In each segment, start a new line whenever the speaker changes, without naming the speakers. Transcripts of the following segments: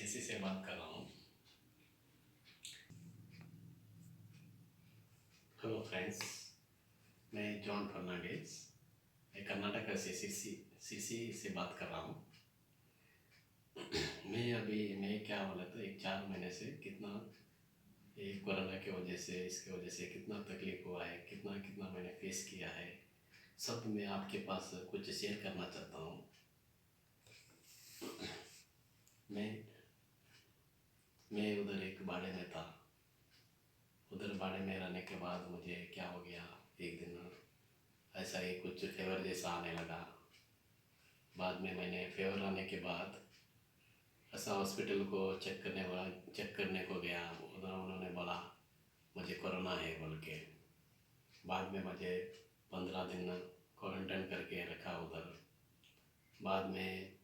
CC से बात कर रहा हूँ। हेलो फ्रेंड्स, मैं जॉन फर्नांडिस, मैं कर्नाटक से सीसी से बात कर रहा हूँ। मैं क्या बोला था, एक 4 महीने से कितना ये कोरोना की वजह से, इसकी वजह से कितना तकलीफ हुआ है, कितना कितना मैंने फेस किया है, सब मैं आपके पास कुछ शेयर करना चाहता हूँ। मैं मैं उधर एक बाड़े में था। उधर बाड़े में रहने के बाद मुझे क्या हो गया, एक दिन ऐसा ही कुछ फीवर जैसा आने लगा। बाद में मैंने फीवर आने के बाद ऐसा हॉस्पिटल को चेक करने को गया। उधर उन्होंने बोला मुझे कोरोना है बोल के। बाद में मुझे 15 दिन क्वारंटाइन करके रखा उधर। बाद में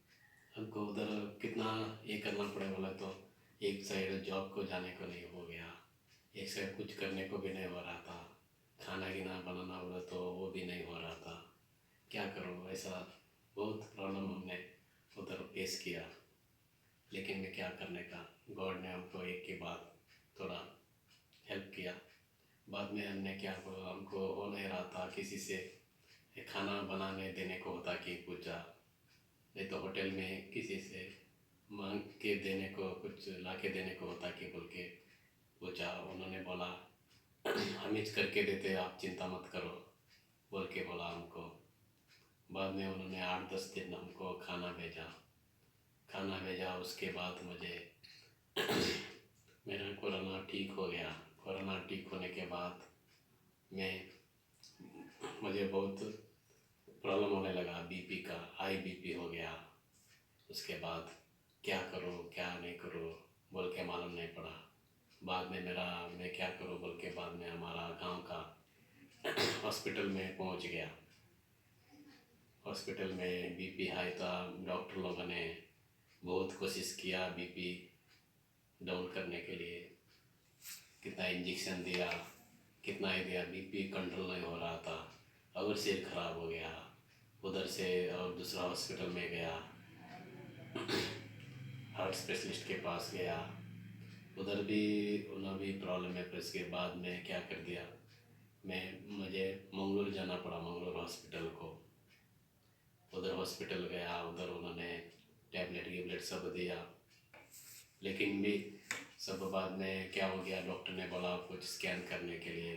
हमको उधर कितना ये करना पड़े बोला तो एक साइड जॉब को जाने को नहीं हो गया, एक साइड कुछ करने को भी नहीं हो रहा था, खाना गिना बनाना बोला तो वो भी नहीं हो रहा था। क्या करूँ, ऐसा बहुत प्रॉब्लम हमने उधर फेस किया। लेकिन मैं क्या करने का, गॉड ने हमको एक के बाद थोड़ा हेल्प किया। बाद में हमने क्या बोला, हमको हो नहीं रहा था किसी से खाना बनाने देने को होता कि पूछा, नहीं तो होटल में किसी से मांग के देने को, कुछ ला के देने को होता कि बोल के पूछा। उन्होंने बोला हम ही करके देते, आप चिंता मत करो बोल के बोला हमको। बाद में उन्होंने 8-10 दिन हमको खाना भेजा। उसके बाद मेरा कोरोना ठीक हो गया। कोरोना ठीक होने के बाद मुझे बहुत प्रॉब्लम होने लगा, बीपी का हाई बीपी हो गया। उसके बाद क्या करूँ क्या नहीं करूँ बोल के मालूम नहीं पड़ा। बाद में मैं क्या करूँ बोल के बाद में हमारा गांव का हॉस्पिटल में पहुंच गया। हॉस्पिटल में बीपी हाई था। डॉक्टर लोगों ने बहुत कोशिश किया बीपी डाउन करने के लिए, कितना इंजेक्शन दिया, कितना ही दिया, बीपी कंट्रोल नहीं हो रहा था। और सिर खराब हो गया। उधर से और दूसरा हॉस्पिटल में गया, हार्ट स्पेशलिस्ट के पास गया। उधर भी उन्हें भी प्रॉब्लम है। फिर इसके बाद में क्या कर दिया, मुझे मंगलूर जाना पड़ा, मंगलूर हॉस्पिटल को। उधर हॉस्पिटल गया, उधर उन्होंने टैबलेट सब दिया। लेकिन भी सब बाद में क्या हो गया, डॉक्टर ने बोला कुछ स्कैन करने के लिए।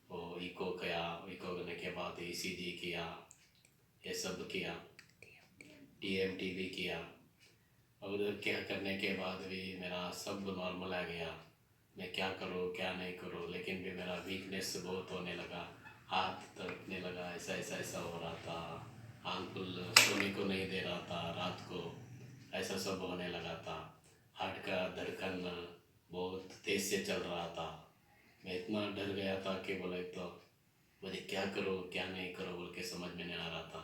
वो इको करने के बाद ईसीजी किया, ये सब किया, टीएमटी भी किया। और उधर क्या करने के बाद भी मेरा सब नॉर्मल आ गया। मैं क्या करूँ क्या नहीं करूँ, लेकिन भी मेरा वीकनेस बहुत होने लगा, हाथ तड़पने लगा, ऐसा हो रहा था, आंखुल सोने को नहीं दे रहा था रात को, ऐसा सब होने लगा था। हार्ट का धड़कन बहुत तेज़ से चल रहा था। मैं इतना डर गया था कि बोले तो मुझे क्या करूँ क्या नहीं करूँ बोल के समझ में नहीं आ रहा था।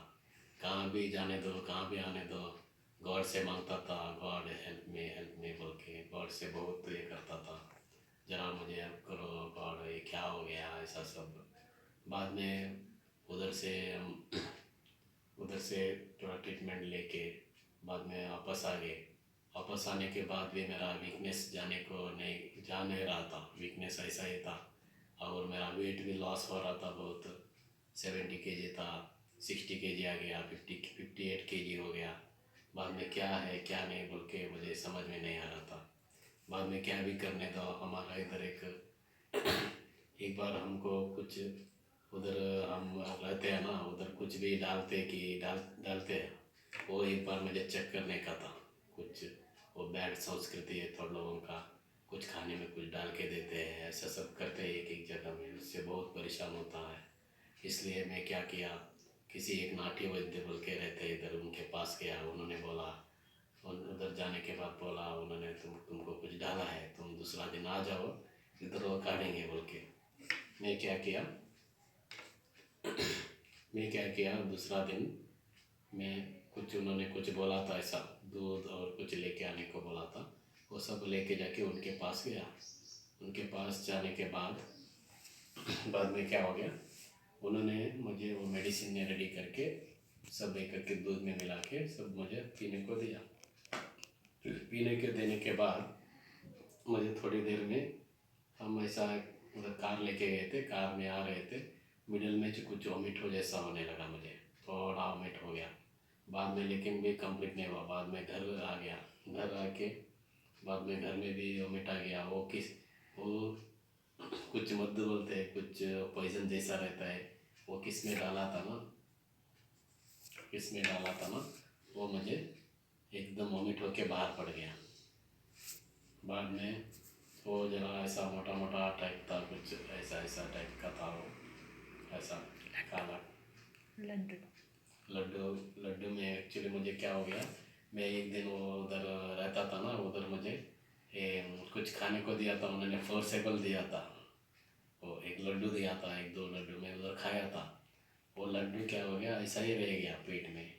कहाँ भी जाने दो, कहाँ भी आने दो, गॉड से मांगता था, गॉड हेल्प मी बोल के गॉड से बहुत ये करता था, जरा मुझे हेल्प करो गॉड, ये क्या हो गया, ऐसा सब। बाद में उधर से उधर से थोड़ा ट्रीटमेंट लेके बाद में वापस आ गए। वापस आने के बाद भी मेरा वीकनेस जा नहीं रहा था, वीकनेस ऐसा ही था। और मेरा वेट भी लॉस हो रहा था बहुत, 70 केजी था, 60 केजी आ गया, 58 केजी हो गया। बाद में क्या है क्या नहीं बोल के मुझे समझ में नहीं आ रहा था। बाद में क्या भी करने दो, हमारा इधर एक बार हमको कुछ उधर हम रहते हैं ना, उधर कुछ भी डालते हैं। वो एक बार मुझे चेक करने का था, कुछ वो बैड संस्कृति है थोड़ा लोगों का, कुछ खाने में कुछ डाल के देते हैं, ऐसा सब करते हैं एक एक जगह में, उससे बहुत परेशान होता है। इसलिए मैं क्या किया, किसी एक नाटी वैद्य बोल के रहते इधर, उनके पास गया। उन्होंने बोला, उधर जाने के बाद बोला उन्होंने तुमको कुछ डाला है, तुम दूसरा दिन आ जाओ, इधर वो काटेंगे बोल के। मैं क्या किया दूसरा दिन मैं उन्होंने कुछ बोला था ऐसा, दूध और कुछ लेके आने को बोला था, वो सब लेके जाके उनके पास गया। उनके पास जाने के बाद में क्या हो गया, उन्होंने मुझे वो मेडिसिन ने रेडी करके सब एक करके दूध में मिला के सब मुझे पीने को दिया। पीने के देने के बाद मुझे थोड़ी देर में हम ऐसा मतलब कार लेके गए थे, कार में आ रहे थे, मिडल में जो कुछ वॉमिट हो जैसा होने लगा, मुझे थोड़ा वॉमिट हो गया बाद में, लेकिन भी कंप्लीट नहीं हुआ। बाद में घर आ गया, घर आके बाद में घर में भी वॉमिट आ गया। वो कुछ मद्द बोलते हैं, कुछ पॉइजन जैसा रहता है, वो किस में डाला था ना, किस में डाला था ना, वो मुझे एकदम वॉमिट होके बाहर पड़ गया। बाद में वो जरा ऐसा मोटा मोटा टाइप था, कुछ ऐसा ऐसा टाइप का था वो, ऐसा काला
लड्डू।
लड्डू। लड्डू में एक्चुअली मुझे क्या हो गया, मैं एक दिन वो उधर रहता था ना, उधर मुझे कुछ खाने को दिया था उन्होंने, फोर्सेबल दिया था, वो एक लड्डू दिया था, एक दो लड्डू मैं उधर खाया था। वो लड्डू क्या हो गया, ऐसा ही रह गया पेट में,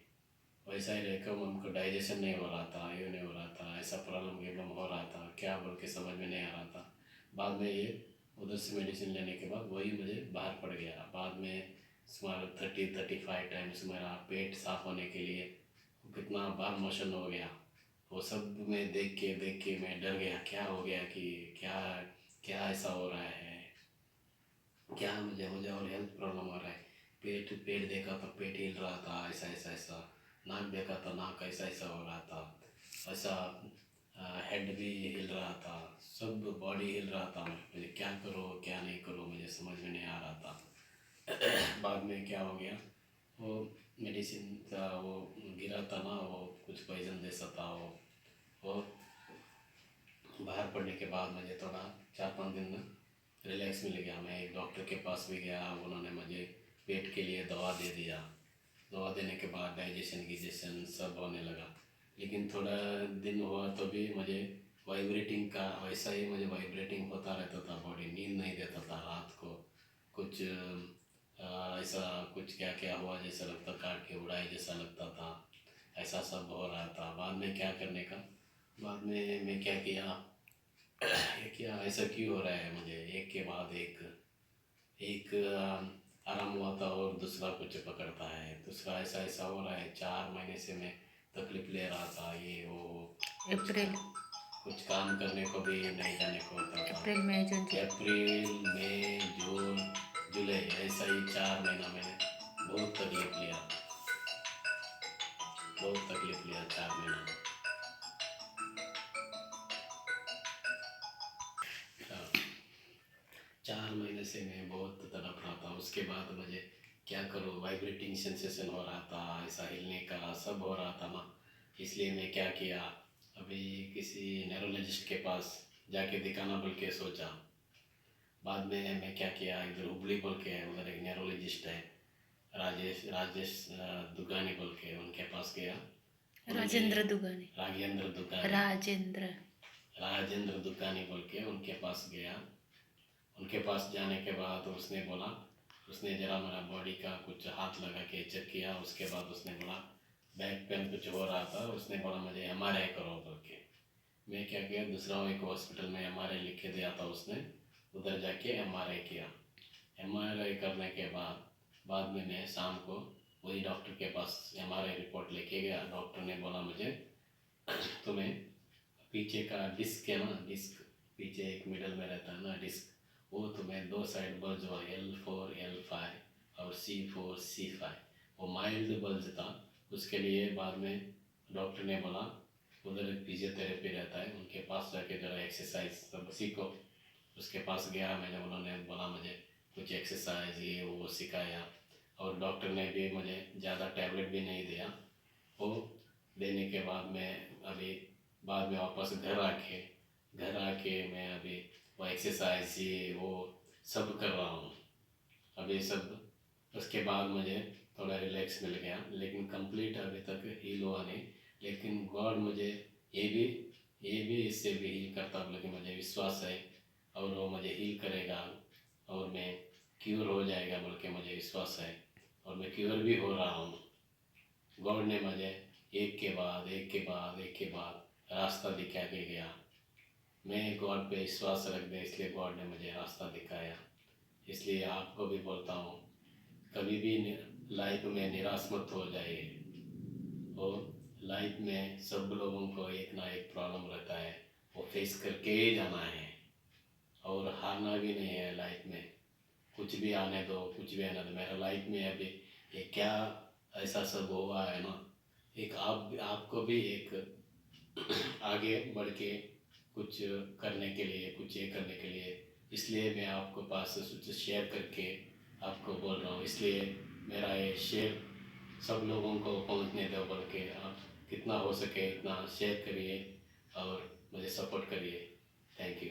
वैसा ही रहकर उनको डाइजेशन नहीं हो रहा था, ये नहीं हो रहा था, ऐसा प्रॉब्लम एकदम हो रहा था, क्या बोल के समझ में नहीं आ रहा था। बाद में ये उधर से मेडिसिन लेने के बाद वही मुझे बाहर पड़ गया। बाद में सुमार 30-35 टाइम्स मेरा पेट साफ होने के लिए कितना बार मोशन हो गया। वो सब मैं देख के मैं डर गया, क्या हो गया कि क्या क्या ऐसा हो रहा है, क्या मुझे मुझे और हेल्थ प्रॉब्लम हो रहा है। पेट पेट देखा तो पेट हिल रहा था, ऐसा ऐसा ऐसा। नाक देखा तो नाक ऐसा ऐसा हो रहा था, ऐसा। हेड भी हिल रहा था, सब बॉडी हिल रहा था। मुझे क्या करो क्या नहीं करो मुझे समझ में नहीं आ रहा था। बाद में क्या हो गया, वो मेडिसिन का वो गिरा था ना, वो कुछ पॉइजन जैसा था वो बाहर पड़ने के बाद मुझे थोड़ा 4-5 दिन रिलैक्स मिल गया। मैं एक डॉक्टर के पास भी गया, उन्होंने मुझे पेट के लिए दवा दे दिया। दवा देने के बाद डाइजेशन गिजेशन सब होने लगा, लेकिन थोड़ा दिन हुआ तो भी मुझे वाइब्रेटिंग का वैसा ही मुझे वाइब्रेटिंग होता रहता था बॉडी, नींद नहीं देता था रात को। कुछ ऐसा कुछ क्या क्या हुआ जैसा लगता, काट के उड़ाए जैसा लगता था, ऐसा सब हो रहा था। बाद में क्या करने का, बाद में मैं क्या किया, ये क्या ऐसा क्यों हो रहा है मुझे, एक के बाद एक एक आराम हुआ था और दूसरा कुछ पकड़ता है, दूसरा ऐसा ऐसा हो रहा है। 4 महीने से मैं तकलीफ ले रहा था, ये वो कुछ
अप्रैल
कुछ काम करने को भी नहीं जाने को होता था।
अप्रैल मई जून जुलाई।
अप्रैल मई जून जुलाई ऐसा ही 4 महीना मैंने बहुत तकलीफ लिया, बहुत तकलीफ लिया 4 महीना। हाँ, 4 महीने से मैं बहुत तड़प रहा था। उसके बाद मुझे क्या करूँ, वाइब्रेटिंग सेंसेशन हो रहा था, ऐसा हिलने का सब हो रहा था ना। इसलिए मैं क्या किया, अभी किसी न्यूरोलॉजिस्ट के पास जाके दिखाना बोल के सोचा। बाद में मैं क्या किया, इधर हुबली बोल के है, उधर एक न्यूरोलॉजिस्ट है, राजेश राजेश दुगानी बोल के, उनके पास गया। उन्होंने
राजेंद्र दुगानी।
राजेंद्र दुगानी,
राजेंद्र।
राजेंद्र दुगानी बोल के उनके पास गया। उनके पास जाने के बाद उसने बोला, उसने ज़रा मेरा बॉडी का कुछ हाथ लगा के चेक किया। उसके बाद उसने बोला बैक पेन कुछ हो रहा था, उसने बोला मुझे एमआरआई करो बोल के। मैं क्या किया, दूसरा एक हॉस्पिटल में एमआरआई लिख के दिया था उसने, उधर जाके एमआरआई किया। एमआरआई करने के बाद में मैं शाम को वही डॉक्टर के पास एमआरआई रिपोर्ट लेके गया। डॉक्टर ने बोला मुझे तुम्हें पीछे का डिस्क है ना, डिस्क पीछे एक मिडल में रहता है ना डिस्क, वो तुम्हें 2 साइड बल्ज हुआ, L4 L5 और C4 C5, वो माइल्ड बल्ज था। उसके लिए बाद में डॉक्टर ने बोला उधर एक फिजियोथेरेपी रहता है, उनके पास जाके ज़रा एक्सरसाइज सब सीखो। उसके पास गया मैंने, उन्होंने बोला मुझे कुछ एक्सरसाइज ये वो सिखाया, और डॉक्टर ने भी मुझे ज़्यादा टैबलेट भी नहीं दिया। वो देने के बाद मैं अभी बाद में वापस घर आके मैं अभी वो एक्सरसाइज ये वो सब कर रहा हूँ अभी सब। उसके बाद मुझे थोड़ा रिलैक्स मिल गया, लेकिन कंप्लीट अभी तक हील हुआ नहीं। लेकिन गॉड मुझे ये भी इससे भी हील करता बोले कि मुझे विश्वास है, और वो मुझे हील करेगा और मैं क्योर हो जाएगा बोल के मुझे विश्वास है, और मैं क्योर भी हो रहा हूँ। गॉड ने मुझे एक के बाद एक के बाद एक के बाद रास्ता दिखा के गया। मैं गॉड पे विश्वास रख दे, इसलिए गॉड ने मुझे रास्ता दिखाया। इसलिए आपको भी बोलता हूँ, कभी भी लाइफ में निराश मत हो जाइए, और लाइफ में सब लोगों को एक ना एक प्रॉब्लम रहता है, वो फेस करके ही जाना है और हारना भी नहीं है लाइफ में। कुछ भी आने दो, कुछ भी आने दो। मेरा लाइफ में अभी ये क्या ऐसा सब हुआ है ना, एक आपको भी एक आगे बढ़ के कुछ करने के लिए, कुछ ये करने के लिए, इसलिए मैं आपको पास कुछ शेयर करके आपको बोल रहा हूँ। इसलिए मेरा ये शेयर सब लोगों को पहुँचने दो, बोल के आप कितना हो सके इतना शेयर करिए और मुझे सपोर्ट करिए। Thank you.